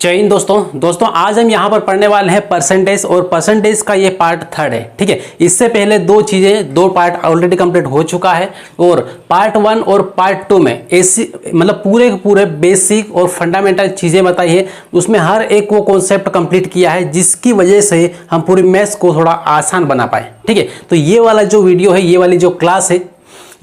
जय हिंद दोस्तों आज हम यहाँ पर पढ़ने वाले हैं परसेंटेज और परसेंटेज का ये पार्ट थर्ड है। ठीक है, इससे पहले दो पार्ट ऑलरेडी कंप्लीट हो चुका है और पार्ट 1 और पार्ट 2 में ऐसी मतलब पूरे बेसिक और फंडामेंटल चीज़ें बताई है। उसमें हर एक वो कॉन्सेप्ट कंप्लीट किया है जिसकी वजह से हम पूरी मैथ्स को थोड़ा आसान बना पाए। ठीक है, तो ये वाला जो वीडियो है, ये वाली जो क्लास है,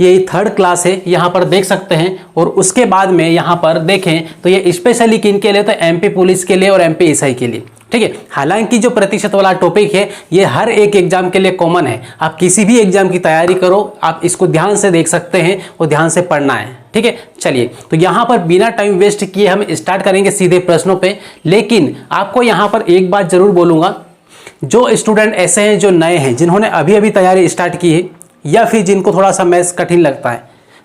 ये थर्ड क्लास है, यहाँ पर देख सकते हैं। और उसके बाद में यहाँ पर देखें तो ये स्पेशली किन के लिए, तो एमपी पुलिस के लिए और एमपी एसआई के लिए। ठीक है, हालांकि जो प्रतिशत वाला टॉपिक है ये हर एक एग्जाम के लिए कॉमन है। आप किसी भी एग्जाम की तैयारी करो, आप इसको ध्यान से देख सकते हैं और ध्यान से पढ़ना है। ठीक है, चलिए तो यहाँ पर बिना टाइम वेस्ट किए हम स्टार्ट करेंगे सीधे प्रश्नों पे। लेकिन आपको यहाँ पर एक बात जरूर बोलूँगा, जो स्टूडेंट ऐसे हैं जो नए हैं, जिन्होंने अभी अभी तैयारी स्टार्ट की है या फिर जिनको थोड़ा सा मैथ्स कठिन लगता है,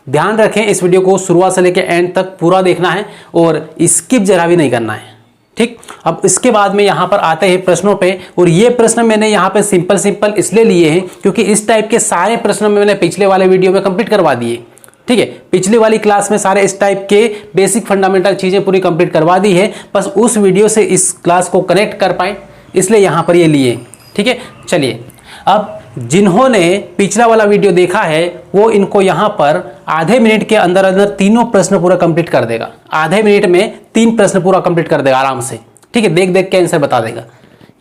ध्यान रखें इस वीडियो को शुरुआत से लेकर एंड तक पूरा देखना है और स्किप जरा भी नहीं करना है। ठीक, अब इसके बाद में यहाँ पर आते हैं प्रश्नों पे। और ये प्रश्न मैंने यहाँ पे सिंपल इसलिए लिए हैं क्योंकि इस टाइप के सारे प्रश्न मैंने पिछले वाले वीडियो में कंप्लीट करवा दिए। ठीक है, पिछली वाली क्लास में सारे इस टाइप के बेसिक फंडामेंटल चीज़ें पूरी कंप्लीट करवा दी है, बस उस वीडियो से इस क्लास को कनेक्ट कर पाए इसलिए यहाँ पर ये लिए। ठीक है, चलिए अब जिन्होंने पिछला वाला वीडियो देखा है वो इनको यहाँ पर आधे मिनट के अंदर अंदर तीनों प्रश्न पूरा कंप्लीट कर देगा। आधे मिनट में 3 प्रश्न पूरा कंप्लीट कर देगा आराम से। ठीक है, देख देख के आंसर बता देगा।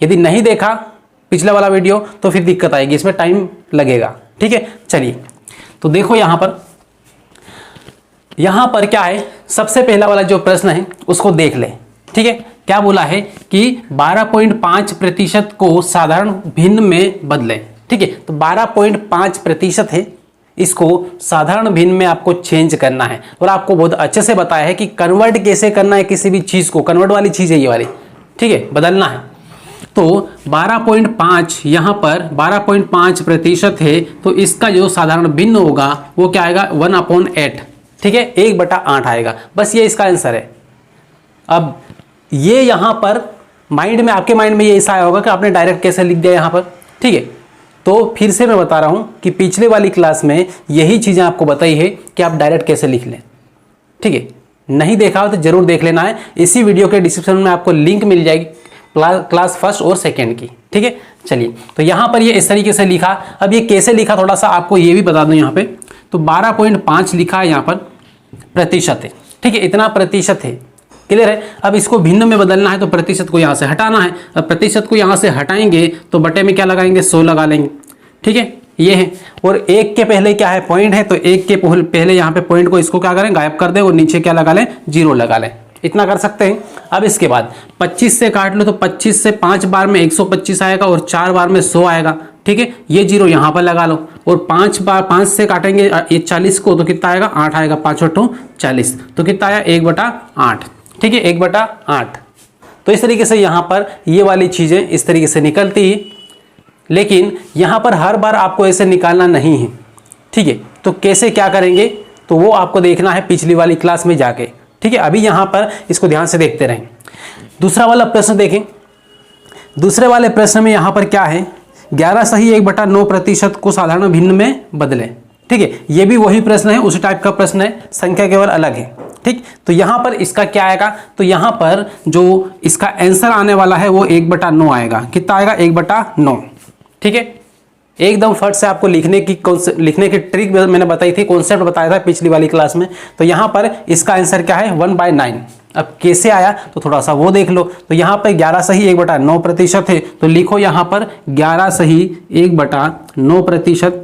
यदि नहीं देखा पिछला वाला वीडियो तो फिर दिक्कत आएगी, इसमें टाइम लगेगा। ठीक है, चलिए तो देखो यहाँ पर क्या है। सबसे पहला वाला जो प्रश्न है उसको देख ले। ठीक है, क्या बोला है कि 12.5% को साधारण भिन्न में बदलें। ठीक है, तो 12.5% है, इसको साधारण भिन्न में आपको चेंज करना है और आपको बहुत अच्छे से बताया है कि कन्वर्ट कैसे करना है किसी भी चीज को। कन्वर्ट वाली चीज है ये वाली। ठीक है, बदलना है। तो 12.5 यहाँ पर 12.5% है, तो इसका जो साधारण भिन्न होगा वो क्या आएगा, 1/8। ठीक है, 1/8 आएगा। बस ये इसका आंसर है। अब ये यहाँ पर माइंड में, आपके माइंड में ये ऐसा आया होगा कि आपने डायरेक्ट कैसे लिख दिया यहाँ पर। ठीक है, तो फिर से मैं बता रहा हूँ कि पिछले वाली क्लास में यही चीज़ें आपको बताई है कि आप डायरेक्ट कैसे लिख लें। ठीक है, नहीं देखा हो तो जरूर देख लेना है। इसी वीडियो के डिस्क्रिप्शन में आपको लिंक मिल जाएगी क्लास फर्स्ट और सेकेंड की। ठीक है, चलिए तो यहाँ पर ये इस तरीके से लिखा। अब ये कैसे लिखा थोड़ा सा आपको ये भी बता दूँ यहाँ पे। तो 12.5 लिखा है यहाँ पर, प्रतिशत है। ठीक है, इतना प्रतिशत है, क्लियर है। अब इसको भिन्न में बदलना है तो प्रतिशत को यहाँ से हटाना है। अब प्रतिशत को यहाँ से हटाएंगे तो बटे में क्या लगाएंगे, 100 लगा लेंगे। ठीक है, ये है। और 1 के पहले क्या है, पॉइंट है, तो 1 के पहले यहाँ पे पॉइंट को इसको क्या करें, गायब कर दें और नीचे क्या लगा लें, 0 लगा लें। इतना कर सकते हैं। अब इसके बाद 25 से काट लो तो 25 से 5 बार में 125 आएगा और 4 बार में 100 आएगा। ठीक है, ये 0 यहाँ पर लगा लो और 5 से काटेंगे ये 40 को तो कितना आएगा, 8 आएगा। 5 और 2 40, तो कितना आया, 1/8। ठीक है, 1/8। तो इस तरीके से यहाँ पर ये वाली चीज़ें इस तरीके से निकलती है। लेकिन यहाँ पर हर बार आपको ऐसे निकालना नहीं है। ठीक है, तो कैसे क्या करेंगे तो वो आपको देखना है पिछली वाली क्लास में जाके। ठीक है, अभी यहाँ पर इसको ध्यान से देखते रहें। दूसरा वाला प्रश्न देखें। दूसरे वाले प्रश्न में यहाँ पर क्या है, 11 सही 1/9% को साधारण भिन्न में बदलें। ठीक है, ये भी वही प्रश्न है, उसी टाइप का प्रश्न है, संख्या केवल अलग है। ठीक, तो यहाँ पर इसका क्या आएगा, तो यहाँ पर जो इसका आंसर आने वाला है वो 1/9 आएगा। कितना आएगा, 1/9। ठीक है, एकदम फट से आपको लिखने की ट्रिक मैंने बताई थी, कॉन्सेप्ट बताया था पिछली वाली क्लास में। तो यहाँ पर इसका आंसर क्या है, 1/9। अब कैसे आया तो थोड़ा सा वो देख लो। तो यहाँ पर 11 सही 1/9% है, तो लिखो यहाँ पर 11 सही 1/9%।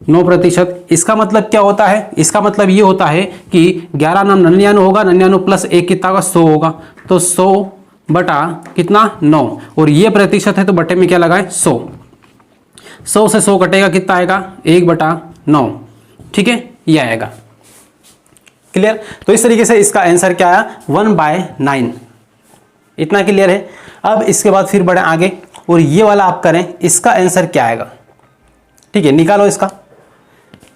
9%। इसका मतलब क्या होता है, इसका मतलब ये होता है कि 11 नाम 99 होगा, 99 प्लस 1 कितना होगा, 100 होगा। तो 100 बटा कितना, 9, और ये प्रतिशत है तो बटे में क्या लगाए, 100। 100 से 100 कटेगा, कितना आएगा, 1/9। ठीक है, ये आएगा। क्लियर। तो इस तरीके से इसका आंसर क्या आया, 1/9। इतना क्लियर है। अब इसके बाद फिर बढ़े आगे और ये वाला आप करें, इसका आंसर क्या आएगा। ठीक है, निकालो इसका।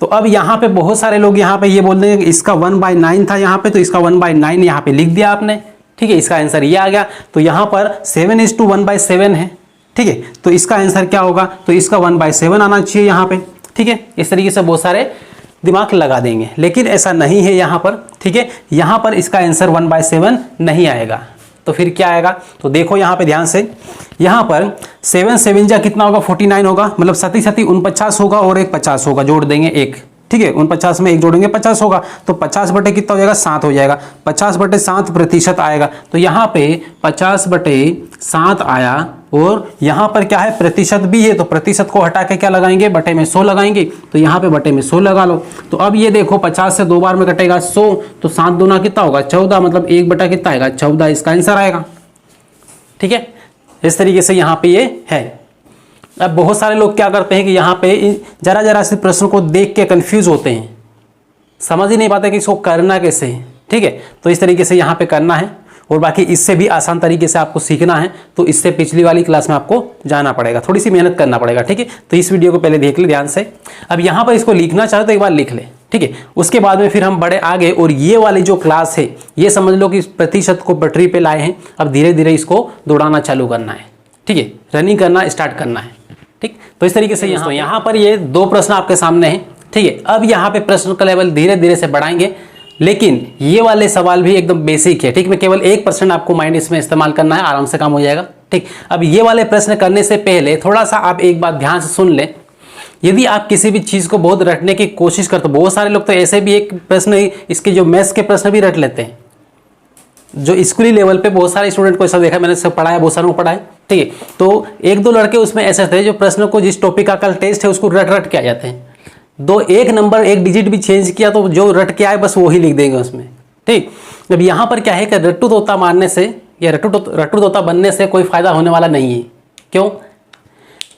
तो अब यहाँ पे बहुत सारे लोग यहाँ पे ये बोल देंगे इसका 1/9 था यहाँ पे, तो इसका 1/9 यहाँ पे लिख दिया आपने। ठीक है, इसका आंसर ये आ गया। तो यहाँ पर 7:1/7 है। ठीक है, तो इसका आंसर क्या होगा, तो इसका 1/7 आना चाहिए यहाँ पे। ठीक है, इस तरीके से बहुत सारे दिमाग लगा देंगे, लेकिन ऐसा नहीं है यहाँ पर। ठीक है, यहाँ पर इसका आंसर 1/7 नहीं आएगा। तो फिर क्या आएगा, तो देखो यहाँ पे ध्यान से, यहाँ पर 7 7 जा कितना होगा 49 होगा, मतलब 37 37 49 होगा और एक 50 होगा, जोड़ देंगे एक, ठीक है, 49 में एक जोड़ेंगे 50 होगा, तो 50 बटे कितना हो जाएगा 7 हो जाएगा, 50 बटे 7 प्रतिशत आएगा, तो यहाँ पे 50 बटे 7 आया, और यहाँ पर क्या है प्रतिशत भी है, तो प्रतिशत को हटा के क्या लगाएंगे, बटे में 100 लगाएंगे, तो यहाँ पे बटे में 100 लगा लो। तो अब ये देखो 50 से 2 बार में कटेगा 100, तो 7 दूना कितना होगा 14, मतलब 1 बटा कितना आएगा 14, इसका आंसर आएगा। ठीक है, इस तरीके से यहाँ पे ये है। अब बहुत सारे लोग क्या करते हैं कि यहाँ पे जरा जरा से प्रश्न को देख के कंफ्यूज होते हैं, समझ ही नहीं पाते कि इसको करना कैसे है। ठीक है, तो इस तरीके से यहाँ पे करना है, और बाकी इससे भी आसान तरीके से आपको सीखना है, तो इससे पिछली वाली क्लास में आपको जाना पड़ेगा, थोड़ी सी मेहनत करना पड़ेगा। ठीक है, तो इस वीडियो को पहले देख ले ध्यान से। अब यहाँ पर इसको लिखना चाहे तो एक बार लिख ले, ठीक है, उसके बाद में फिर हम बड़े आगे, और ये वाली जो क्लास है ये समझ लो कि प्रतिशत को पटरी पे लाए हैं, अब धीरे धीरे इसको दौड़ाना चालू करना है। ठीक है, रनिंग करना स्टार्ट करना है। ठीक, तो इस तरीके से यहाँ पर ये 2 प्रश्न आपके सामने हैं। ठीक है, अब यहाँ पे प्रश्न का लेवल धीरे धीरे से बढ़ाएंगे, लेकिन ये वाले सवाल भी एकदम बेसिक है। ठीक, में केवल 1% आपको माइंड इसमें इस्तेमाल करना है, आराम से काम हो जाएगा। ठीक, अब ये वाले प्रश्न करने से पहले थोड़ा सा आप एक बात ध्यान से सुन लें। यदि आप किसी भी चीज़ को बहुत रटने की कोशिश करते, बहुत सारे लोग तो ऐसे भी एक प्रश्न, इसके जो मैथ्स के प्रश्न भी रट लेते हैं, जो स्कूली लेवल पे बहुत सारे स्टूडेंट को ऐसा देखा, मैंने सब पढ़ाया, बहुत सारों को पढ़ाया। ठीक है, तो 1-2 लड़के उसमें ऐसे थे जो प्रश्न को, जिस टॉपिक का कल टेस्ट है उसको रट रट के आ जाते हैं, 1 नंबर 1 डिजिट भी चेंज किया तो जो रट के आए बस वही लिख देंगे उसमें। ठीक, अब यहाँ पर क्या है कि रट्टू तोता मारने से या रट्टू तोता बनने से कोई फायदा होने वाला नहीं है। क्यों?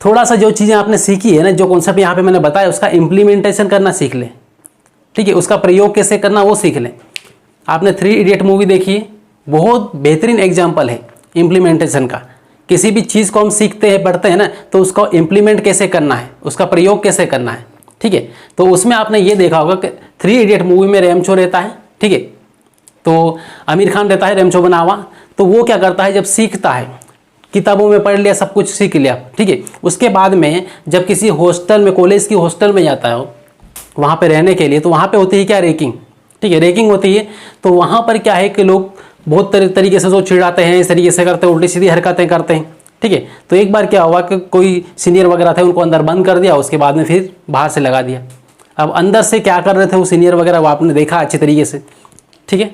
थोड़ा सा जो चीज़ें आपने सीखी है ना, जो कॉन्सेप्ट यहाँ पे मैंने बताया, उसका इम्प्लीमेंटेशन करना सीख ले। ठीक है, उसका प्रयोग कैसे करना वो सीख ले। आपने 3 इडियट मूवी देखी है, बहुत बेहतरीन एग्जाम्पल है इम्प्लीमेंटेशन का। किसी भी चीज़ को हम सीखते हैं, पढ़ते हैं ना, तो उसको इम्प्लीमेंट कैसे करना है, उसका प्रयोग कैसे करना है। ठीक है, तो उसमें आपने ये देखा होगा कि 3 इडियट मूवी में रेमचो रहता है। ठीक है, तो आमिर खान रहता है रेमचो बना हुआ, तो वो क्या करता है, जब सीखता है, किताबों में पढ़ लिया, सब कुछ सीख लिया। ठीक है, उसके बाद में जब किसी हॉस्टल में, कॉलेज की हॉस्टल में जाता है वहाँ पे रहने के लिए, तो वहाँ पे होती है क्या, रैगिंग। ठीक है, रैगिंग होती है, तो वहाँ पर क्या है कि लोग बहुत तरीके से जो चिढ़ाते हैं, इस तरीके से करते हैं, उल्टी सीधी हरकतें करते हैं। ठीक है, तो एक बार क्या हुआ कि कोई सीनियर वगैरह थे, उनको अंदर बंद कर दिया, उसके बाद में फिर बाहर से लगा दिया। अब अंदर से क्या कर रहे थे वो सीनियर वगैरह, वो आपने देखा अच्छे तरीके से। ठीक है,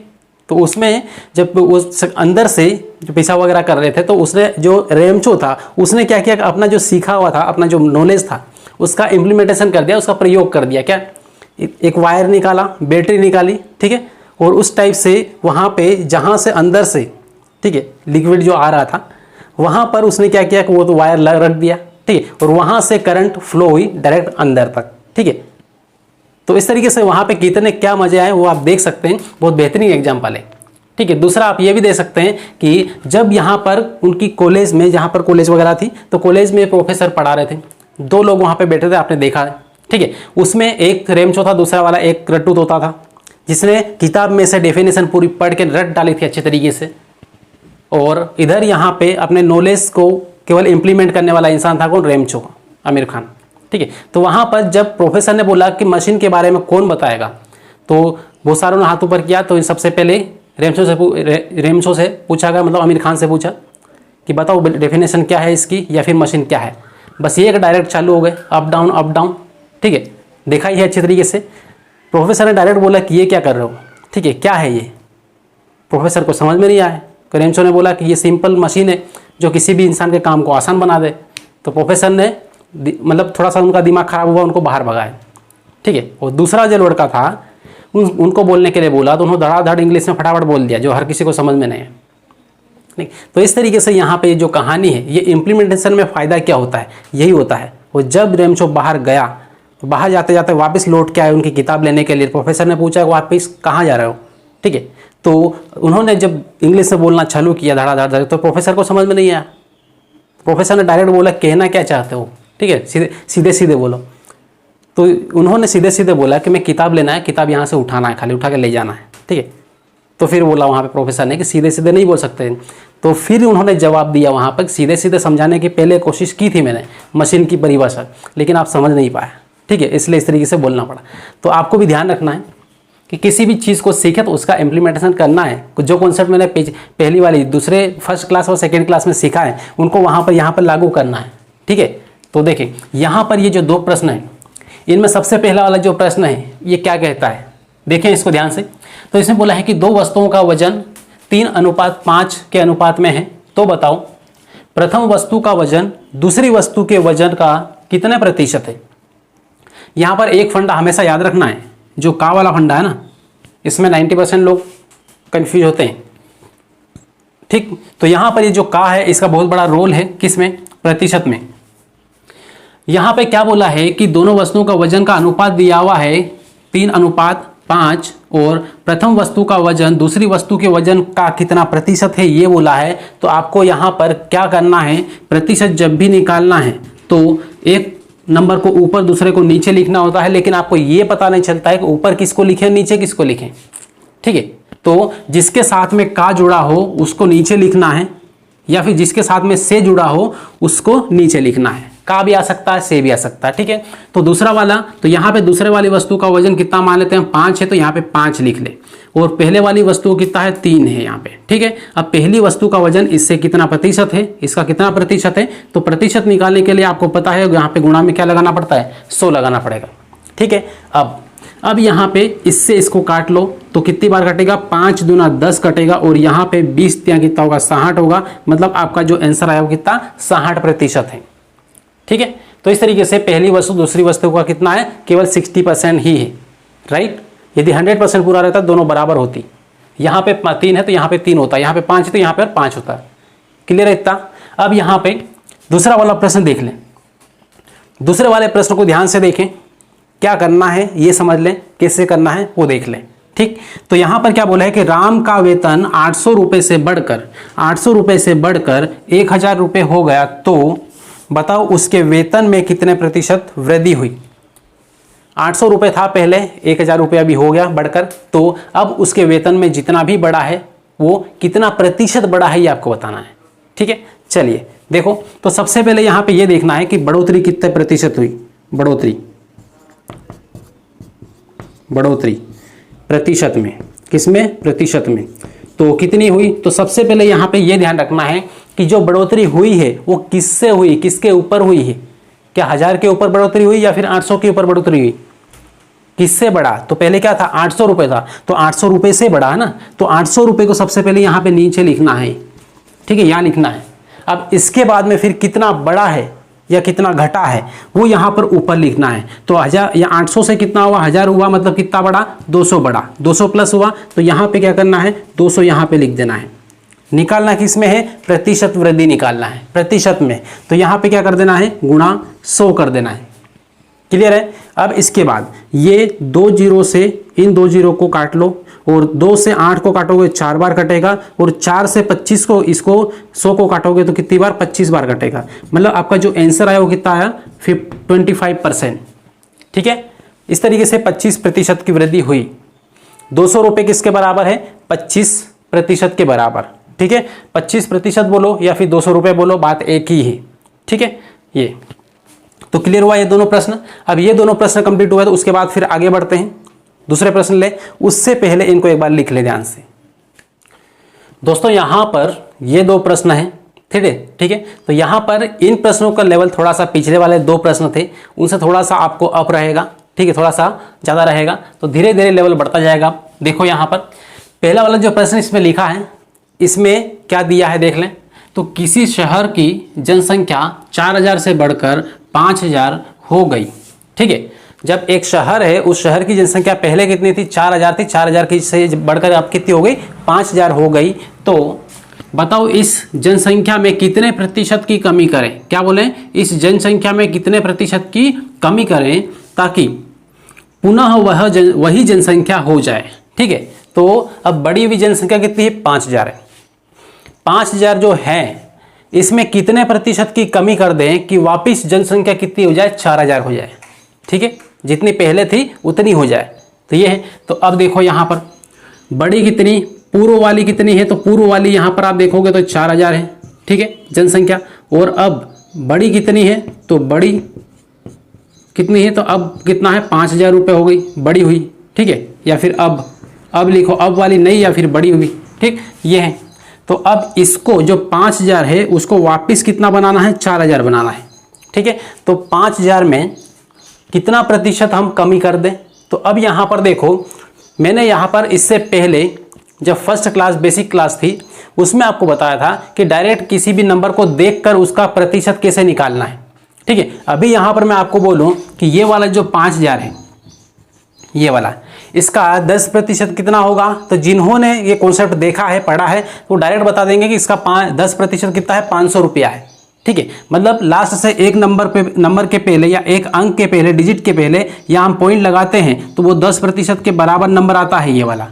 तो उसमें जब उस अंदर से जो पैसा वगैरह कर रहे थे, तो उसने, जो रेमचो था, उसने क्या किया, अपना जो सीखा हुआ था, अपना जो नॉलेज था, उसका इम्प्लीमेंटेशन कर दिया, उसका प्रयोग कर दिया। क्या, एक वायर निकाला, बैटरी निकाली, ठीक है, और उस टाइप से वहाँ पे जहाँ से अंदर से, ठीक है, लिक्विड जो आ रहा था, वहाँ पर उसने क्या किया कि वो तो वायर रख दिया। ठीक है, और वहाँ से करंट फ्लो हुई डायरेक्ट अंदर तक। ठीक है, तो इस तरीके से वहाँ पे कितने क्या मजे आए वो आप देख सकते हैं, बहुत बेहतरीन एग्जाम्पल है। ठीक है, दूसरा आप ये भी देख सकते हैं कि जब यहाँ पर उनकी कॉलेज में, जहाँ पर कॉलेज वगैरह थी, तो कॉलेज में प्रोफेसर पढ़ा रहे थे, 2 लोग वहाँ पे बैठे थे, आपने देखा है। ठीक है, उसमें एक रेमचो था, दूसरा वाला एक रट्टू तोता था, जिसने किताब में से डेफिनेशन पूरी पढ़ के रट डाली थी अच्छे तरीके से, और इधर यहाँ पे अपने नॉलेज को केवल इम्प्लीमेंट करने वाला इंसान था कौन, रेमचो, आमिर खान। ठीक है, तो वहाँ पर जब प्रोफेसर ने बोला कि मशीन के बारे में कौन बताएगा, तो बहुत सारों ने हाथ ऊपर किया, तो सबसे पहले रेमचो से पूछा गया, मतलब आमिर खान से पूछा कि बताओ डेफिनेशन क्या है इसकी, या फिर मशीन क्या है। बस ये एक डायरेक्ट चालू हो गए, अप डाउन अप डाउन। ठीक है, देखा ही है अच्छे तरीके से। प्रोफेसर ने डायरेक्ट बोला कि ये क्या कर रहे हो, ठीक है, क्या है ये। प्रोफेसर को समझ में नहीं आया। रेमचो ने बोला कि ये सिंपल मशीन है जो किसी भी इंसान के काम को आसान बना दे। तो प्रोफेसर ने, मतलब थोड़ा सा उनका दिमाग खराब हुआ, उनको बाहर भगाया। ठीक है, और दूसरा जो लड़का था उनको बोलने के लिए बोला, तो उन्होंने धड़ाधड़ इंग्लिश में फटाफट बोल दिया, जो हर किसी को समझ में नहीं है। नहीं, तो इस तरीके से यहाँ पे जो कहानी है, ये इम्प्लीमेंटेशन में फ़ायदा क्या होता है, यही होता है। वो जब रेमचो बाहर गया, तो बाहर जाते जाते वापस लौट के आए उनकी किताब लेने के लिए। प्रोफेसर ने पूछा कि वापस कहाँ जा रहे हो। ठीक है, तो उन्होंने जब इंग्लिश में बोलना चालू किया धड़ाधड़, तो प्रोफेसर को समझ में नहीं आया। प्रोफेसर ने डायरेक्ट बोला कहना क्या चाहते हो। ठीक है, सीधे सीधे बोलो। तो उन्होंने सीधे सीधे बोला कि मैं किताब लेना है, किताब यहाँ से उठाना है, खाली उठा के ले जाना है। ठीक है, तो फिर बोला वहाँ पे प्रोफेसर ने कि सीधे सीधे नहीं बोल सकते। तो फिर उन्होंने जवाब दिया वहाँ पर, सीधे सीधे समझाने की पहले कोशिश की थी मैंने मशीन की परिभाषा, लेकिन आप समझ नहीं पाए। ठीक है, इसलिए इस तरीके से बोलना पड़ा। तो आपको भी ध्यान रखना है कि किसी भी चीज़ को सीखे तो उसका इम्प्लीमेंटेशन करना है। जो कॉन्सेप्ट मैंने पहली वाली दूसरे फर्स्ट क्लास और सेकेंड क्लास में सीखा है उनको वहाँ पर यहाँ पर लागू करना है। ठीक है, तो देखें यहाँ पर ये जो दो प्रश्न हैं इनमें सबसे पहला वाला जो प्रश्न है ये क्या कहता है, देखें इसको ध्यान से। तो इसमें बोला है कि दो वस्तुओं का वजन 3:5 के अनुपात में है, तो बताओ प्रथम वस्तु का वजन दूसरी वस्तु के वजन का कितने प्रतिशत है। यहाँ पर एक फंडा हमेशा याद रखना है, जो का वाला फंडा है ना, इसमें 90% लोग कंफ्यूज होते हैं। ठीक, तो यहाँ पर ये जो का है इसका बहुत बड़ा रोल है, किसमें, प्रतिशत में। यहाँ पे क्या बोला है कि दोनों वस्तुओं का वजन का अनुपात दिया हुआ है 3:5 और प्रथम वस्तु का वजन दूसरी वस्तु के वजन का कितना प्रतिशत है ये बोला है। तो आपको यहाँ पर क्या करना है, प्रतिशत जब भी निकालना है तो एक नंबर को ऊपर दूसरे को नीचे लिखना होता है, लेकिन आपको ये पता नहीं चलता है कि ऊपर किसको लिखें नीचे किसको लिखें। ठीक है, तो जिसके साथ में का जुड़ा हो उसको नीचे लिखना है, या फिर जिसके साथ में से जुड़ा हो उसको नीचे लिखना है। का भी आ सकता है, से भी आ सकता है। ठीक है, तो दूसरा वाला, तो यहाँ पे दूसरे वाली वस्तु का वजन कितना मान लेते हैं, 5 है, तो यहाँ पे 5 लिख ले। और पहले वाली वस्तु कितना है, 3 है यहाँ पे। ठीक है, अब पहली वस्तु का वजन इससे कितना प्रतिशत है, इसका कितना प्रतिशत है, तो प्रतिशत निकालने के लिए आपको पता है यहाँ पे गुणा में क्या लगाना पड़ता है, 100 लगाना पड़ेगा। ठीक है, अब यहाँ पे इससे इसको काट लो तो कितनी बार कटेगा, 5 दूना 10 कटेगा, और यहाँ पे 20 कितना होगा, 60 होगा। मतलब आपका जो आंसर आया वो कितना, 60% है। ठीक है, तो इस तरीके से पहली वस्तु दूसरी वस्तु का कितना है, केवल 60% ही है। राइट, यदि 100% पूरा रहता दोनों बराबर होती। यहाँ पे 3 है तो यहाँ पे 3 होता है, यहाँ पे 5 है तो यहाँ पे 5 होता है। क्लियर है इतना। अब यहाँ पे दूसरा वाला प्रश्न देख लें। दूसरे वाले प्रश्न को ध्यान से देखें, क्या करना है ये समझ लें, कैसे करना है वो देख लें। ठीक, तो यहाँ पर क्या बोला है कि राम का वेतन 800 रुपये से बढ़कर 1000 रुपये हो गया, तो बताओ उसके वेतन में कितने प्रतिशत वृद्धि हुई। 800 रुपये था पहले, 1000 रुपये अभी हो गया बढ़कर, तो अब उसके वेतन में जितना भी बढ़ा है वो कितना प्रतिशत बढ़ा है ये आपको बताना है। ठीक है, चलिए देखो, तो सबसे पहले यहाँ पे ये देखना है कि बढ़ोतरी कितने प्रतिशत हुई। बढ़ोतरी प्रतिशत में, किसमें, प्रतिशत में, तो कितनी हुई। तो सबसे पहले यहाँ पे ये ध्यान रखना है कि जो बढ़ोतरी हुई है वो किससे हुई, किसके ऊपर हुई है। क्या 1000 के ऊपर बढ़ोतरी हुई या फिर 800 के ऊपर बढ़ोतरी हुई, किससे बढ़ा। तो पहले क्या था, 800 रुपये था, तो 800 रुपये से बढ़ा है ना, तो 800 रुपये को सबसे पहले यहाँ पे नीचे लिखना है। ठीक है, यहाँ लिखना है। अब इसके बाद में फिर कितना बढ़ा है या कितना घटा है वो यहाँ पर ऊपर लिखना है। तो 1000 या 800 से कितना हुआ, 1000 हुआ, मतलब कितना बढ़ा, 200 बढ़ा, 200 प्लस हुआ, तो यहाँ पे क्या करना है, 200 यहाँ पे लिख देना है। निकालना किस में है, प्रतिशत वृद्धि निकालना है, प्रतिशत में। तो यहाँ पे क्या कर देना है, गुणा 100 कर देना है। क्लियर है। अब इसके बाद ये 2 जीरो से इन 2 जीरो को काट लो, और 2 से 8 को काटोगे 4 बार कटेगा, और 4 से 25 को, इसको 100 को काटोगे तो कितनी बार, 25 बार कटेगा। मतलब आपका जो आंसर आया वो कितना आया, 25%। ठीक है, इस तरीके से 25% की वृद्धि हुई। 200 रुपये किसके बराबर है, 25% के बराबर। ठीक है, 25% बोलो या फिर 200 रुपये बोलो, बात एक ही है। ठीक है, ये तो क्लियर हुआ ये दोनों प्रश्न। अब ये दोनों प्रश्न कंप्लीट हुआ तो उसके बाद फिर आगे बढ़ते हैं, दूसरे प्रश्न ले। उससे पहले इनको एक बार लिख ले ध्यान से। दोस्तों यहाँ पर ये 2 प्रश्न हैं, ठीक है। तो यहाँ पर इन प्रश्नों का लेवल थोड़ा सा, पिछले वाले 2 प्रश्न थे उनसे थोड़ा सा आपको अप रहेगा। ठीक है, थोड़ा सा ज़्यादा रहेगा, तो धीरे धीरे लेवल बढ़ता जाएगा। देखो यहाँ पर पहला वाला जो प्रश्न इसमें लिखा है, इसमें क्या दिया है देख लें। तो किसी शहर की जनसंख्या 4000 से बढ़कर 5000 हो गई। ठीक है, जब एक शहर है, उस शहर की जनसंख्या पहले कितनी थी, 4000 थी, 4000 की से बढ़कर अब कितनी हो गई, 5000 हो गई। तो बताओ इस जनसंख्या में कितने प्रतिशत की कमी करें। क्या बोले, इस जनसंख्या में कितने प्रतिशत की कमी करें ताकि पुनः वही जनसंख्या हो जाए। ठीक है, तो अब बढ़ी हुई जनसंख्या कितनी है, 5000 है। 5000 जो है इसमें कितने प्रतिशत की कमी कर दें कि वापस जनसंख्या कितनी हो जाए, 4000 हो जाए। ठीक है, जितनी पहले थी उतनी हो जाए। तो ये है। तो अब देखो यहाँ पर बड़ी कितनी, पूर्व वाली कितनी है, तो पूर्व वाली यहाँ पर आप देखोगे तो 4000 है। ठीक है, जनसंख्या। और अब बड़ी कितनी है, तो बड़ी कितनी है, तो अब कितना है, 5000 रुपये हो गई, बड़ी हुई। ठीक है, या फिर अब लिखो, अब वाली नहीं या फिर बड़ी हुई, ठीक, ये है। तो अब इसको जो 5000 है उसको वापस कितना बनाना है, 4000 बनाना है, ठीक है। तो 5000 में कितना प्रतिशत हम कमी कर दें, तो अब यहाँ पर देखो, मैंने यहाँ पर इससे पहले जब फर्स्ट क्लास बेसिक क्लास थी उसमें आपको बताया था कि डायरेक्ट किसी भी नंबर को देखकर उसका प्रतिशत कैसे निकालना है, ठीक है। अभी यहाँ पर मैं आपको बोलूँ कि ये वाला जो 5000 है, ये वाला, इसका 10% कितना होगा, तो जिन्होंने ये कॉन्सेप्ट देखा है, पढ़ा है, वो डायरेक्ट बता देंगे कि इसका 10% कितना है, 500 रुपया है, ठीक है। मतलब लास्ट से एक नंबर के पहले या एक अंक के पहले, डिजिट के पहले यहाँ हम पॉइंट लगाते हैं तो वो 10% के बराबर नंबर आता है, ये वाला,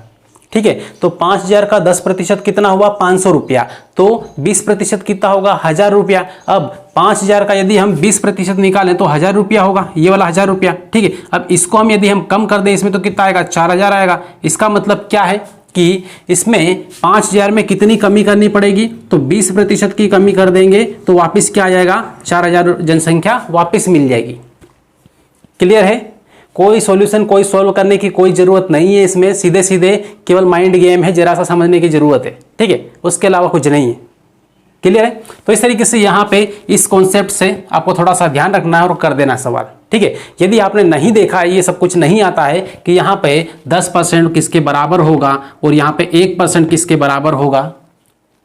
ठीक है। तो 5000 का 10% कितना हुआ, 500 रुपया। तो 20% कितना होगा, 1000 रुपया। अब 5000 का यदि हम 20% निकालें तो 1000 रुपया होगा, ये वाला 1000 रुपया, ठीक है। अब इसको हम यदि हम कम कर दें इसमें तो कितना आएगा, 4000 आएगा। इसका मतलब क्या है कि इसमें 5000 में कितनी कमी करनी पड़ेगी, तो 20% की कमी कर देंगे तो वापस क्या आ जाएगा, 4000 जनसंख्या वापस मिल जाएगी। क्लियर है? कोई सॉल्यूशन, कोई सॉल्व करने की कोई ज़रूरत नहीं है इसमें, सीधे सीधे केवल माइंड गेम है, जरा सा समझने की ज़रूरत है, ठीक है, उसके अलावा कुछ नहीं है। क्लियर है? तो इस तरीके से यहाँ पे इस कॉन्सेप्ट से आपको थोड़ा सा ध्यान रखना है और कर देना सवाल, ठीक है। यदि आपने नहीं देखा है, ये सब कुछ नहीं आता है कि यहाँ पे 10% किसके बराबर होगा और यहाँ पे 1% किसके बराबर होगा,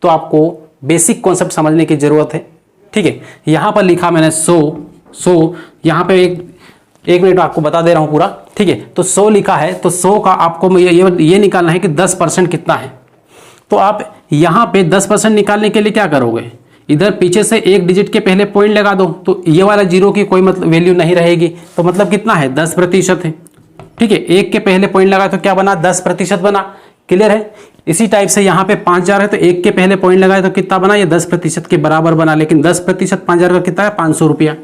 तो आपको बेसिक कॉन्सेप्ट समझने की ज़रूरत है, ठीक है। यहाँ पर लिखा मैंने 100, यहाँ पे एक मिनट आपको बता दे रहा हूँ पूरा, ठीक है। तो 100 लिखा है, तो 100 का आपको ये निकालना है कि 10% कितना है। तो आप यहाँ पे 10% निकालने के लिए क्या करोगे, इधर पीछे से एक डिजिट के पहले पॉइंट लगा दो, तो ये वाला 0 की कोई मतलब वैल्यू नहीं रहेगी, तो मतलब कितना है, 10% है, ठीक है। एक के पहले पॉइंट लगा तो क्या बना, 10% बना। क्लियर है? इसी टाइप से यहाँ पे 5000 है, तो एक के पहले पॉइंट लगाए तो कितना बना, ये 10% के बराबर बना, लेकिन 10% 5000 का कितना है, 500 रुपया।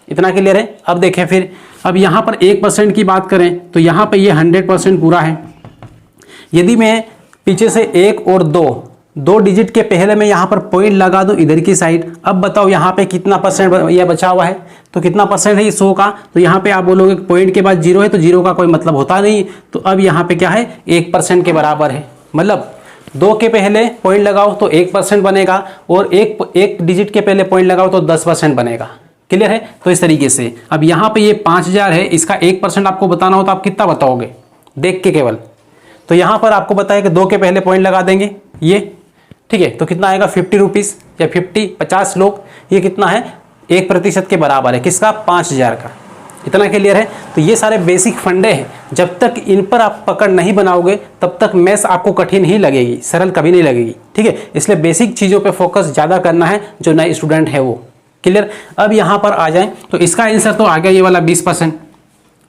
इतना क्लियर है? अब देखें फिर, अब यहाँ पर 1% की बात करें तो यहाँ पे ये 100% पूरा है। यदि मैं पीछे से 1 और 2 डिजिट के पहले मैं यहाँ पर पॉइंट लगा दूँ इधर की साइड, अब बताओ यहाँ पे कितना परसेंट यह बचा हुआ है, तो कितना परसेंट है ये 100 का, तो यहाँ पे आप बोलोगे पॉइंट के बाद 0 है तो 0 का कोई मतलब होता नहीं, तो अब यहाँ पे क्या है, 1% के बराबर है। मतलब 2 के पहले पॉइंट लगाओ तो 1% बनेगा और एक डिजिट के पहले पॉइंट लगाओ तो 10% बनेगा। क्लियर है? तो इस तरीके से अब यहाँ पे ये 5000 है, इसका 1% आपको बताना हो तो आप कितना बताओगे देख के केवल, तो यहाँ पर आपको बताया कि 2 के पहले पॉइंट लगा देंगे ये, ठीक है। तो कितना आएगा, 50 रुपीज़ या 50 लोग, ये कितना है, 1% के बराबर है, किसका, 5000 का। इतना क्लियर है? तो ये सारे बेसिक फंडे हैं, जब तक इन पर आप पकड़ नहीं बनाओगे तब तक मैथ्स आपको कठिन ही लगेगी, सरल कभी नहीं लगेगी, ठीक है। इसलिए बेसिक चीज़ों पर फोकस ज़्यादा करना है जो नए स्टूडेंट है वो। क्लियर? अब यहाँ पर आ जाए तो इसका आंसर तो आ गया ये वाला 20%,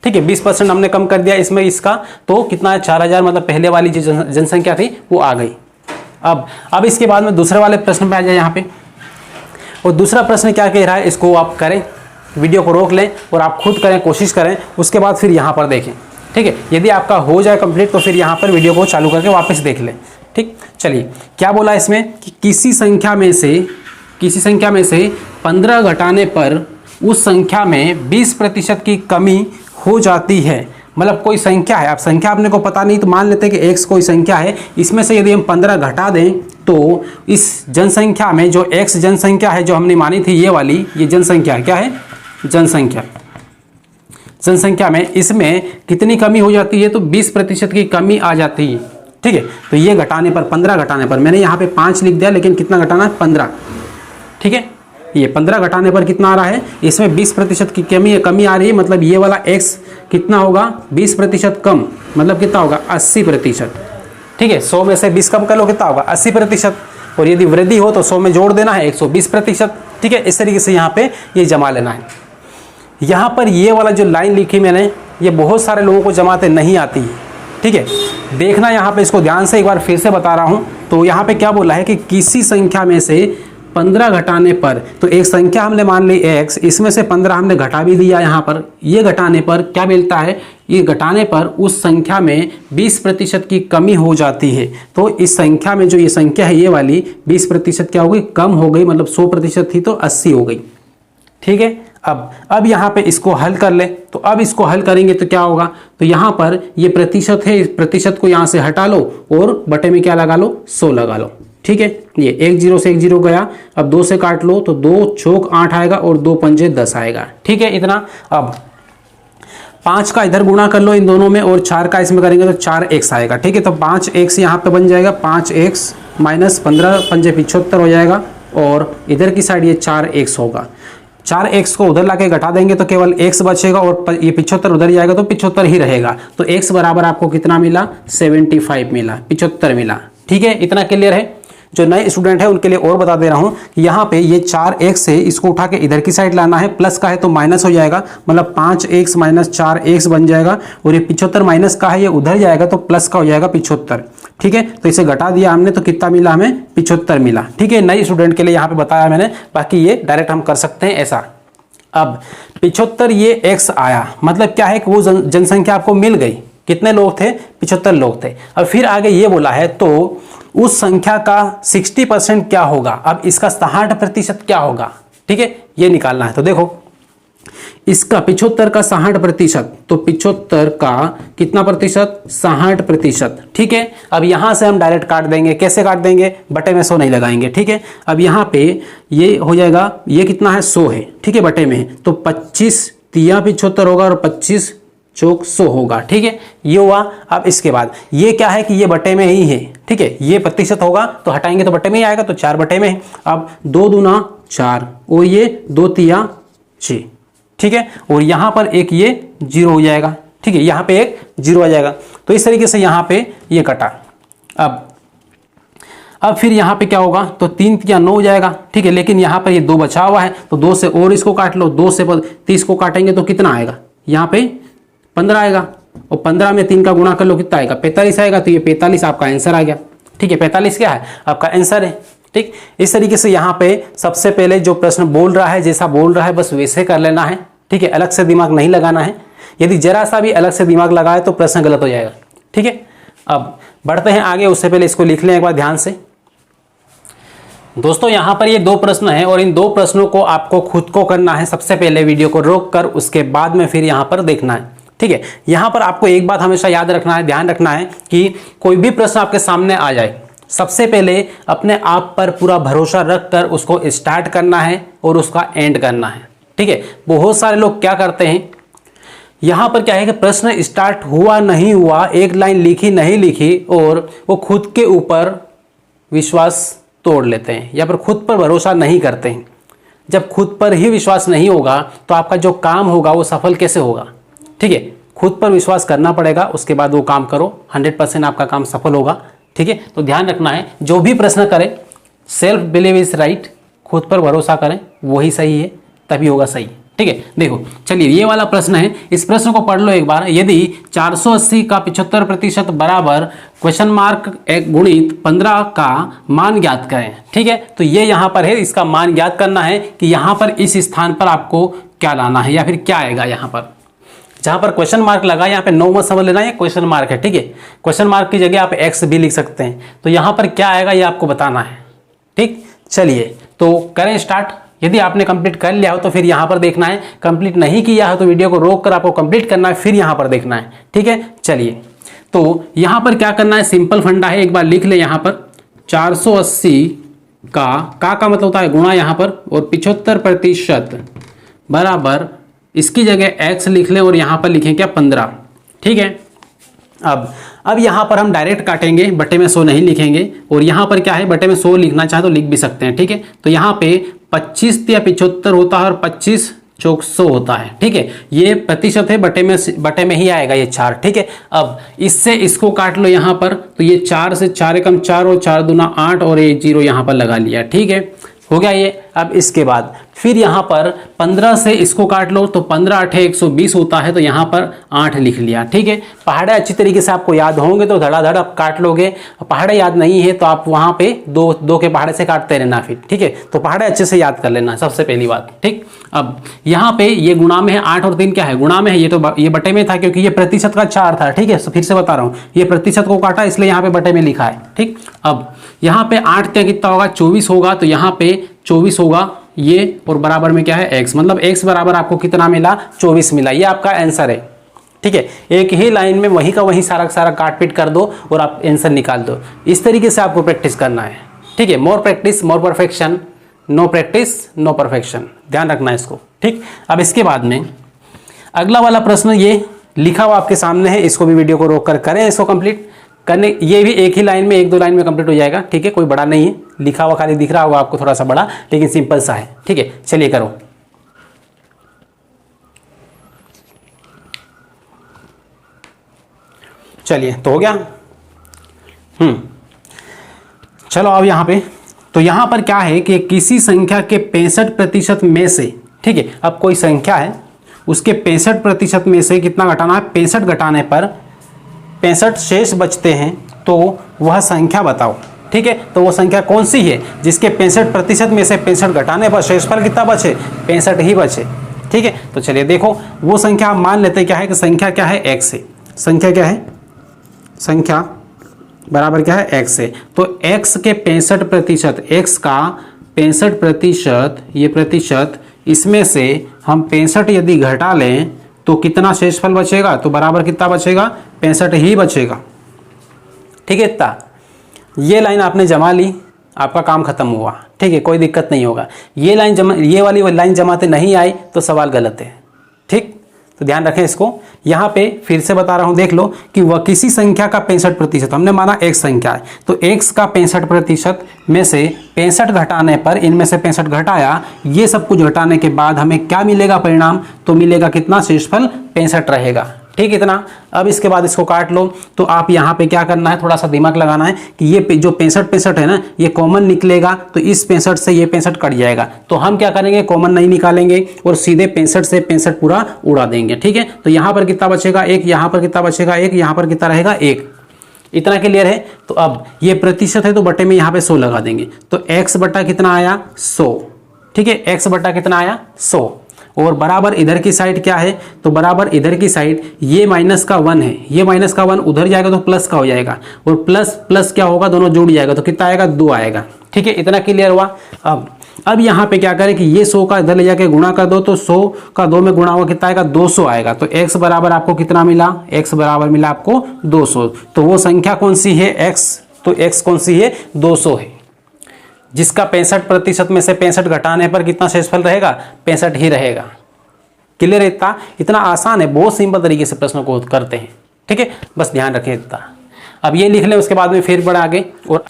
ठीक है। 20% हमने कम कर दिया इसमें, इसका तो कितना है, 4000, मतलब पहले वाली जो जनसंख्या थी वो आ गई। अब इसके बाद में दूसरे वाले प्रश्न पे आ जाए यहाँ पे, और दूसरा प्रश्न क्या कह रहा है, इसको आप करें, वीडियो को रोक लें और आप खुद करें, कोशिश करें, उसके बाद फिर यहाँ पर देखें, ठीक है। यदि आपका हो जाए कंप्लीट तो फिर यहाँ पर वीडियो को चालू करके वापस देख लें, ठीक। चलिए, क्या बोला इसमें कि किसी संख्या में से 15 घटाने पर उस संख्या में 20% की कमी हो जाती है। मतलब कोई संख्या है, अब संख्या अपने को पता नहीं तो मान लेते हैं कि x कोई संख्या है, इसमें से यदि हम 15 घटा दें तो इस जनसंख्या में जो x जनसंख्या है जो हमने मानी थी, ये वाली, ये जनसंख्या क्या है, जनसंख्या में इसमें कितनी कमी हो जाती है, तो 20% की कमी आ जाती है, ठीक है। तो ये घटाने पर, 15 घटाने पर, मैंने यहाँ पे 5 लिख दिया लेकिन कितना घटाना है, 15, ठीक है। ये 15 घटाने पर कितना आ रहा है, इसमें 20% की कमी आ रही है, मतलब ये वाला x कितना होगा, 20% कम, मतलब कितना होगा, 80%, ठीक है। 100 में से 20 कम कर लो, कितना होगा, 80%, और यदि वृद्धि हो तो 100 में जोड़ देना है, 120%, ठीक है। इस तरीके से यहाँ पे ये जमा लेना है। यहाँ पर ये वाला जो लाइन लिखी मैंने, ये बहुत सारे लोगों को जमाते नहीं आती है, ठीक है। देखना यहाँ पे, इसको ध्यान से एक बार फिर से बता रहा हूँ। तो यहाँ पे क्या बोला है कि किसी संख्या में से 15 घटाने पर, तो एक संख्या हमने मान ली x, इसमें से 15 हमने घटा भी दिया यहाँ पर, ये घटाने पर क्या मिलता है, ये घटाने पर उस संख्या में 20% की कमी हो जाती है। तो इस संख्या में जो ये संख्या है ये वाली 20% क्या हो गई, कम हो गई, मतलब 100% थी तो 80 हो गई, ठीक है। अब यहाँ पे इसको हल कर ले, तो अब इसको हल करेंगे तो क्या होगा, तो यहाँ पर ये प्रतिशत है, इस प्रतिशत को यहाँ से हटा लो और बटे में क्या लगा लो, 100 लगा लो। ठीक है, ये 1 0 से 1 0 गया, अब 2 से काट लो तो 2 चौक 8 आएगा और 2 पंजे 10 आएगा। ठीक है इतना। अब 5 का इधर गुणा कर लो इन दोनों में और 4 का इसमें करेंगे तो 4x आएगा। ठीक है, तो 5x यहाँ पे बन जाएगा, 5x माइनस 15 पंजे 75 हो जाएगा और इधर की साइड ये 4x होगा। 4x को उधर लाके घटा देंगे तो केवल x बचेगा और ये 75 उधर जाएगा तो 75 ही रहेगा। तो x बराबर आपको कितना मिला, 75 मिला, 75 मिला। ठीक है, इतना क्लियर है। जो नए स्टूडेंट है उनके लिए और बता दे रहा हूं कि यहाँ पे ये 4x है, इसको उठा के इधर की साइड लाना है, प्लस का है तो माइनस हो जाएगा, मतलब 5x माइनस 4x बन जाएगा और ये 75 माइनस का है, ये उधर जाएगा तो प्लस का हो जाएगा 75। ठीक है, तो इसे घटा दिया हमने तो कितना मिला हमें, 75 मिला। ठीक है, नए स्टूडेंट के लिए यहाँ पे बताया मैंने, बाकी ये डायरेक्ट हम कर सकते हैं ऐसा। अब 75 ये x आया, मतलब क्या है कि वो जनसंख्या आपको मिल गई। कितने लोग थे, 75 लोग थे। अब फिर आगे ये बोला है तो उस संख्या का 60% क्या होगा, अब इसका 60% क्या होगा। ठीक है, ये निकालना है। तो देखो इसका 75 का 60%, तो 75 का कितना प्रतिशत, 60%। ठीक है, अब यहां से हम डायरेक्ट काट देंगे। कैसे काट देंगे, बटे में 100 नहीं लगाएंगे। ठीक है, अब यहां पे ये हो जाएगा, ये कितना है, 100 है। ठीक है, बटे में तो 25 तिया 75 होगा और 25 चौक 100 होगा। ठीक है, ये हुआ। अब इसके बाद ये क्या है कि ये बटे में ही है। ठीक है, ये प्रतिशत होगा तो हटाएंगे तो बटे में ही आएगा, तो 4 बटे में है। अब 2 दूना 4 और ये 2 तिया 6। ठीक है, और यहां पर एक ये 0 हो जाएगा। ठीक है, यहां पे एक 0 आ जाएगा। तो इस तरीके से यहां पे ये कटा। अब फिर यहां पे क्या होगा, तो 3 तिया 9 हो जाएगा। ठीक है, लेकिन यहां पर ये 2 बचा हुआ है तो 2 से और इसको काट लो, 2 से 30 को काटेंगे तो कितना आएगा, यहां पे 15 आएगा और 15 में 3 का गुणा कर लो कितना आएगा, 45 आएगा। तो ये 45 आपका आंसर आ गया। ठीक है, 45 क्या है, आपका आंसर है। ठीक, इस तरीके से यहाँ पे सबसे पहले जो प्रश्न बोल रहा है, जैसा बोल रहा है बस वैसे कर लेना है। ठीक है, अलग से दिमाग नहीं लगाना है। यदि जरा सा भी अलग से दिमाग लगाए तो प्रश्न गलत हो जाएगा। ठीक है, अब बढ़ते हैं आगे, उससे पहले इसको लिख लें एक बार ध्यान से। दोस्तों यहाँ पर ये 2 प्रश्न हैं और इन 2 प्रश्नों को आपको खुद को करना है। सबसे पहले वीडियो को रोक कर उसके बाद में फिर यहाँ पर देखना है। ठीक है, यहाँ पर आपको एक बात हमेशा याद रखना है, ध्यान रखना है कि कोई भी प्रश्न आपके सामने आ जाए, सबसे पहले अपने आप पर पूरा भरोसा रख कर उसको स्टार्ट करना है और उसका एंड करना है। ठीक है, बहुत सारे लोग क्या करते हैं, यहाँ पर क्या है कि प्रश्न स्टार्ट हुआ नहीं हुआ, एक लाइन लिखी नहीं लिखी और वो खुद के ऊपर विश्वास तोड़ लेते हैं या फिर खुद पर भरोसा नहीं करते हैं। जब खुद पर ही विश्वास नहीं होगा तो आपका जो काम होगा वो सफल कैसे होगा। ठीक है, खुद पर विश्वास करना पड़ेगा, उसके बाद वो काम करो, 100% आपका काम सफल होगा। ठीक है, तो ध्यान रखना है, जो भी प्रश्न करें सेल्फ बिलीव इज राइट, खुद पर भरोसा करें, वही सही है, तभी होगा सही। ठीक है, देखो चलिए ये वाला प्रश्न है, इस प्रश्न को पढ़ लो एक बार। यदि 480 का 75% बराबर क्वेश्चन मार्क गुणित 15 का मान ज्ञात करें। ठीक है, तो ये यहाँ पर है, इसका मान ज्ञात करना है कि यहाँ पर इस स्थान पर आपको क्या लाना है या फिर क्या आएगा। यहाँ पर जहां पर क्वेश्चन मार्क लगा, यहाँ पे 9 मत समझ लेना, ये क्वेश्चन मार्क है। ठीक है, क्वेश्चन मार्क की जगह आप एक्स भी लिख सकते हैं। तो यहाँ पर क्या आएगा ये आपको बताना है। ठीक, चलिए तो करें स्टार्ट। यदि आपने कंप्लीट कर लिया हो तो फिर यहाँ पर देखना है, कंप्लीट नहीं किया है तो वीडियो को रोक कर आपको कंप्लीट करना है, फिर यहाँ पर देखना है। ठीक है, चलिए तो यहाँ पर क्या करना है, सिंपल फंडा है, एक बार लिख ले। यहाँ पर 480 का मतलब होता है गुणा यहाँ पर, और 75% बराबर, इसकी जगह x लिख लें और यहाँ पर लिखें क्या, 15। ठीक है, अब यहाँ पर हम डायरेक्ट काटेंगे, बटे में 100 नहीं लिखेंगे। और यहाँ पर क्या है, बटे में 100 लिखना चाहे तो लिख भी सकते हैं। ठीक है, तो यहाँ पे 25 या 75 होता है और 25 चौक 100 होता है। ठीक है, ये प्रतिशत है, बटे में ही आएगा ये 4। ठीक है, अब इससे इसको काट लो यहाँ पर, तो ये 4 से 4 एकम 4 और 4 दूना 8 और ये 0 यहाँ पर लगा लिया। ठीक है, हो गया ये। अब इसके बाद फिर यहाँ पर 15 से इसको काट लो, तो 15 8 120 होता है, तो यहाँ पर 8 लिख लिया। ठीक है, पहाड़े अच्छी तरीके से आपको याद होंगे तो धड़ाधड़ आप काट लोगे। पहाड़े याद नहीं है तो आप वहाँ पे दो के पहाड़े से काटते रहना फिर। ठीक है, तो पहाड़े अच्छे से याद कर लेना सबसे पहली बात। ठीक, अब यहाँ पे ये गुणा में है, 8 और 3 क्या है, गुणा में है। ये तो ये बटे में था क्योंकि ये प्रतिशत का 4 था। ठीक है, फिर से बता रहा हूँ, ये प्रतिशत को काटा इसलिए यहाँ पे बटे में लिखा है। ठीक, अब यहाँ पे 8 क्या कितना होगा, 24 होगा, तो यहाँ पे 24 होगा, ये और बराबर में क्या है x, मतलब x बराबर आपको कितना मिला 24 मिला। ये आपका आंसर है। ठीक है, एक ही लाइन में वहीं का वहीं सारा सारा काट पीट कर दो और आप आंसर निकाल दो। इस तरीके से आपको प्रैक्टिस करना है। ठीक है, more practice more perfection, no practice no perfection, ध्यान रखना है इसको। ठीक, अब इसके बाद में अगला वाला प्रश्न ये लिखा हुआ आपके सामने है, इसको भी वीडियो को रोक कर करें इसको कंप्लीट करने। ये भी एक ही लाइन में 1-2 लाइन में कंप्लीट हो जाएगा। ठीक है, कोई बड़ा नहीं है, लिखा हुआ खाली दिख रहा होगा आपको थोड़ा सा बड़ा, लेकिन सिंपल सा है। ठीक है, चलिए करो। चलिए, तो हो गया। चलो अब यहाँ पे, तो यहाँ पर क्या है कि किसी संख्या के 65% में से, ठीक है, अब कोई संख्या है उसके 65% में से कितना घटाना है, 65 घटाने पर 65 शेष बचते हैं, तो वह संख्या बताओ। ठीक है, तो वो संख्या कौन सी है जिसके 65% में से 65 घटाने पर शेषफल कितना बचे, 65 ही बचे। ठीक है, तो चलिए देखो, वो संख्या आप मान लेते हैं क्या है कि संख्या क्या है, x है। संख्या क्या है, संख्या बराबर क्या है, x है। तो x के 65%, x का 65%, ये प्रतिशत, इसमें से हम 65 यदि घटा लें तो कितना शेषफल बचेगा, तो बराबर कितना बचेगा, 65 ही बचेगा। ठीक है, इतना ये लाइन आपने जमा ली, आपका काम खत्म हुआ। ठीक है, कोई दिक्कत नहीं होगा। ये लाइन जमा, ये वाली लाइन जमाते नहीं आई तो सवाल गलत है। ठीक, तो ध्यान रखें इसको। यहाँ पे फिर से बता रहा हूँ, देख लो कि वह किसी संख्या का 65%, हमने माना एक संख्या है, तो x का 65% में से 65 घटाने पर, इनमें से 65 घटाया, ये सब कुछ घटाने के बाद हमें क्या मिलेगा परिणाम, तो मिलेगा कितना, शेषफल 65 रहेगा। ठीक, इतना। अब इसके बाद इसको काट लो। तो आप यहाँ पे क्या करना है, थोड़ा सा दिमाग लगाना है कि ये जो 65 है ना, ये कॉमन निकलेगा, तो इस 65 से ये 65 कट जाएगा। तो हम क्या करेंगे, कॉमन नहीं निकालेंगे और सीधे 65 से 65 पूरा उड़ा देंगे। ठीक है, तो यहाँ पर कितना बचेगा, 1, यहाँ पर कितना बचेगा, 1, यहाँ पर कितना रहेगा, 1। इतना क्लियर है। तो अब ये प्रतिशत है तो बटे में यहाँ पे 100 लगा देंगे, तो x बटा कितना आया, 100। ठीक है, x बटा कितना आया, 100। और बराबर इधर की साइड क्या है, तो बराबर इधर की साइड ये माइनस का 1 है, ये माइनस का 1 उधर जाएगा तो प्लस का हो जाएगा, और प्लस प्लस क्या होगा, दोनों जुड़ जाएगा, तो कितना आएगा, 2 आएगा। ठीक है, इतना क्लियर हुआ। अब यहाँ पे क्या करें कि ये 100 का इधर ले जाके गुणा कर दो, तो 100 का 2 में गुणा हुआ कितना आएगा, 200 आएगा। तो x बराबर आपको कितना मिला, x बराबर मिला आपको 200। तो वो संख्या कौन सी है, x, तो x कौन सी है, 200 है, जिसका 65% में से 65 घटाने पर कितना शेषफल रहेगा, 65 ही रहेगा। क्लियर है इतना, इतना आसान है, बहुत सिंपल तरीके से प्रश्नों को करते हैं। ठीक है, बस ध्यान रखें इतना। अब ये लिख लें, उसके बाद में फिर बढ़ा आगे। और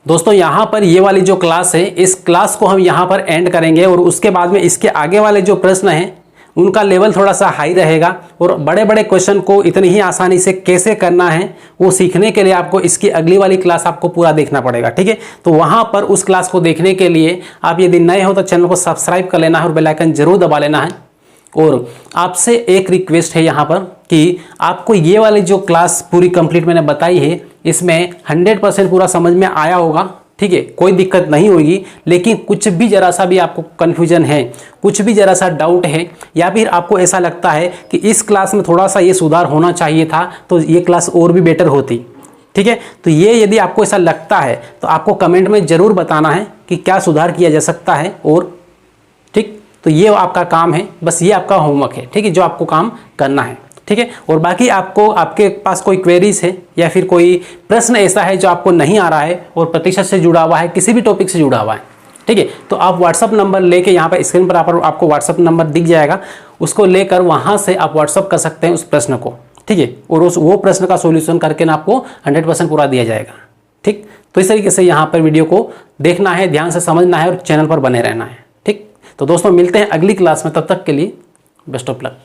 दोस्तों यहाँ पर ये वाली जो क्लास है, इस क्लास को हम यहाँ पर एंड करेंगे, और उसके बाद में इसके आगे वाले जो प्रश्न हैं उनका लेवल थोड़ा सा हाई रहेगा, और बड़े बड़े क्वेश्चन को इतनी ही आसानी से कैसे करना है वो सीखने के लिए आपको इसकी अगली वाली क्लास आपको पूरा देखना पड़ेगा। ठीक है, तो वहाँ पर उस क्लास को देखने के लिए आप यदि नए हो तो चैनल को सब्सक्राइब कर लेना है और बेल आइकन जरूर दबा लेना है। और आपसे एक रिक्वेस्ट है यहाँ पर कि आपको ये वाली जो क्लास पूरी कंप्लीट मैंने बताई है, इसमें 100% पूरा समझ में आया होगा। ठीक है, कोई दिक्कत नहीं होगी, लेकिन कुछ भी जरा सा भी आपको कन्फ्यूजन है, कुछ भी जरा सा डाउट है, या फिर आपको ऐसा लगता है कि इस क्लास में थोड़ा सा ये सुधार होना चाहिए था, तो ये क्लास और भी बेटर होती। ठीक है, तो ये यदि आपको ऐसा लगता है तो आपको कमेंट में ज़रूर बताना है कि क्या सुधार किया जा सकता है। और ठीक, तो ये आपका काम है, बस ये आपका होमवर्क है। ठीक है, जो आपको काम करना है। ठीक है, और बाकी आपको, आपके पास कोई क्वेरीज है या फिर कोई प्रश्न ऐसा है जो आपको नहीं आ रहा है और प्रतिशत से जुड़ा हुआ है, किसी भी टॉपिक से जुड़ा हुआ है, ठीक है, तो आप व्हाट्सअप नंबर लेके, यहाँ पर स्क्रीन पर आपको व्हाट्सअप नंबर दिख जाएगा, उसको लेकर वहाँ से आप व्हाट्सअप कर सकते हैं उस प्रश्न को। ठीक है, और उस वो प्रश्न का सोल्यूशन करके ना आपको 100% पूरा दिया जाएगा। ठीक, तो इस तरीके से यहाँ पर वीडियो को देखना है, ध्यान से समझना है और चैनल पर बने रहना है। ठीक, तो दोस्तों मिलते हैं अगली क्लास में, तब तक के लिए बेस्ट ऑफ लक।